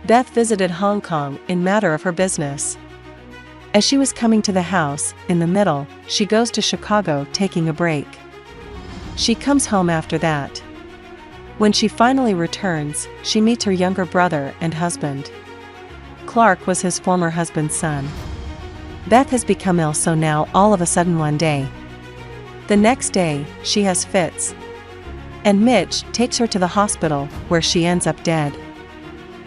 Beth visited Hong Kong in matter of her business. As she was coming to the house, in the middle, she goes to Chicago taking a break. She comes home after that. When she finally returns, she meets her younger brother and husband. Clark was his former husband's son. Beth has become ill, so now all of a sudden one day. The next day, she has fits. And Mitch takes her to the hospital, where she ends up dead.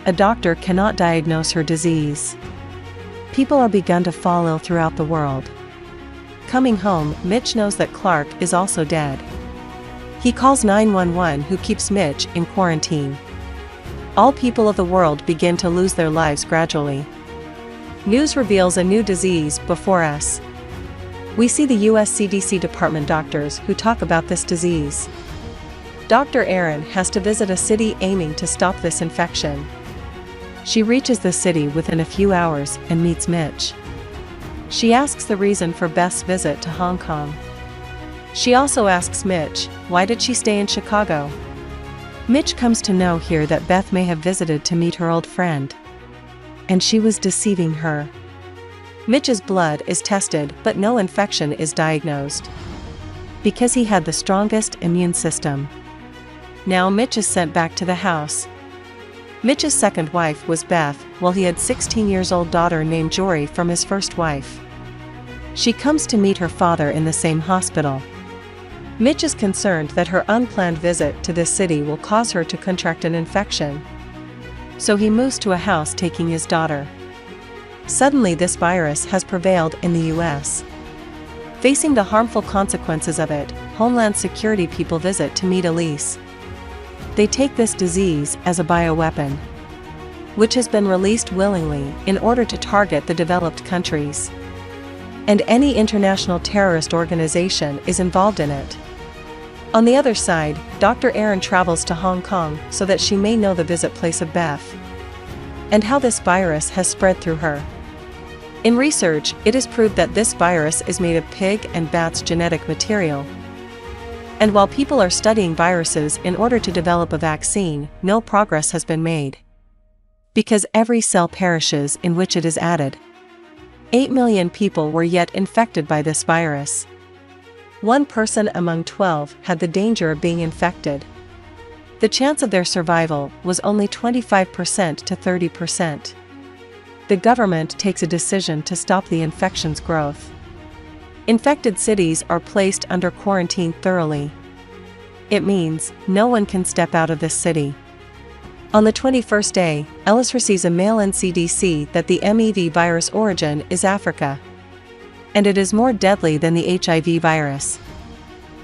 A doctor cannot diagnose her disease. People are begun to fall ill throughout the world. Coming home, Mitch knows that Clark is also dead. He calls 911, who keeps Mitch in quarantine. All people of the world begin to lose their lives gradually. News reveals a new disease before us. We see the US CDC department doctors who talk about this disease. Dr. Erin has to visit a city aiming to stop this infection. She reaches the city within a few hours and meets Mitch. She asks the reason for Beth's visit to Hong Kong. She also asks Mitch, why did she stay in Chicago? Mitch comes to know here that Beth may have visited to meet her old friend. And she was deceiving her. Mitch's blood is tested, but no infection is diagnosed. Because he had the strongest immune system. Now Mitch is sent back to the house. Mitch's second wife was Beth, while he had a 16-year-old daughter named Jory from his first wife. She comes to meet her father in the same hospital. Mitch is concerned that her unplanned visit to this city will cause her to contract an infection. So he moves to a house taking his daughter. Suddenly this virus has prevailed in the US. Facing the harmful consequences of it, Homeland Security people visit to meet Elise. They take this disease as a bioweapon, which has been released willingly in order to target the developed countries. And any international terrorist organization is involved in it. On the other side, Dr. Erin travels to Hong Kong so that she may know the visit place of Beth and how this virus has spread through her. In research, it is proved that this virus is made of pig and bat's genetic material. And while people are studying viruses in order to develop a vaccine, no progress has been made. Because every cell perishes in which it is added. 8 million people were yet infected by this virus. One person among 12 had the danger of being infected. The chance of their survival was only 25% to 30%. The government takes a decision to stop the infection's growth. Infected cities are placed under quarantine thoroughly. It means no one can step out of this city. On the 21st day, Ellis receives a mail-in CDC that the MEV virus origin is Africa. And it is more deadly than the HIV virus.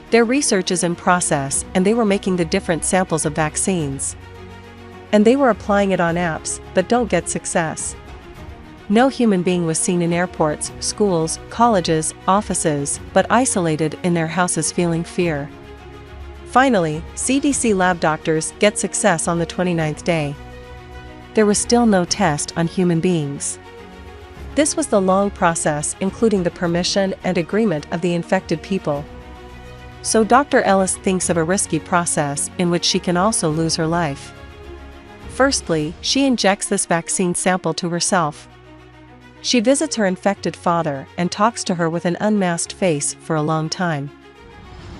Their research is in process, and they were making the different samples of vaccines. And they were applying it on apps, but don't get success. No human being was seen in airports, schools, colleges, offices, but isolated in their houses feeling fear. Finally, CDC lab doctors get success on the 29th day. There was still no test on human beings. This was the long process, including the permission and agreement of the infected people. So Dr. Ellis thinks of a risky process in which she can also lose her life. Firstly, she injects this vaccine sample to herself. She visits her infected father and talks to her with an unmasked face for a long time.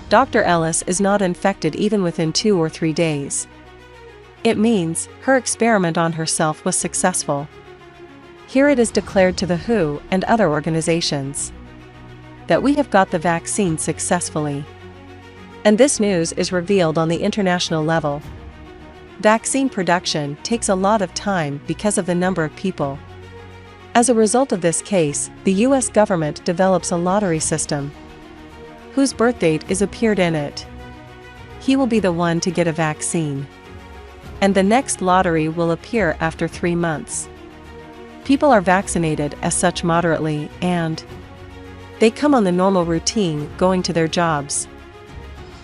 Dr. Ellis is not infected even within 2 or 3 days. It means her experiment on herself was successful. Here it is declared to the WHO and other organizations that we have got the vaccine successfully. And this news is revealed on the international level. Vaccine production takes a lot of time because of the number of people. As a result of this case, the US government develops a lottery system. Whose birth date is appeared in it. He will be the one to get a vaccine. And the next lottery will appear after 3 months. People are vaccinated as such moderately, and they come on the normal routine, going to their jobs.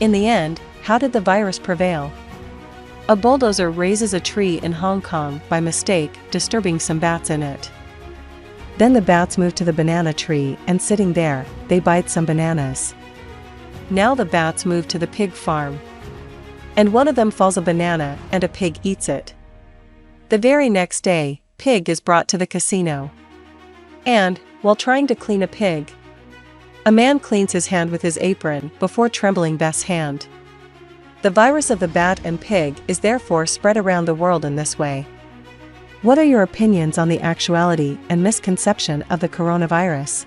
In the end, how did the virus prevail? A bulldozer raises a tree in Hong Kong by mistake, disturbing some bats in it. Then the bats move to the banana tree, and sitting there, they bite some bananas. Now the bats move to the pig farm. And one of them falls a banana, and a pig eats it. The very next day, pig is brought to the casino. And, while trying to clean a pig, a man cleans his hand with his apron before trembling Beth's hand. The virus of the bat and pig is therefore spread around the world in this way. What are your opinions on the actuality and misconception of the coronavirus?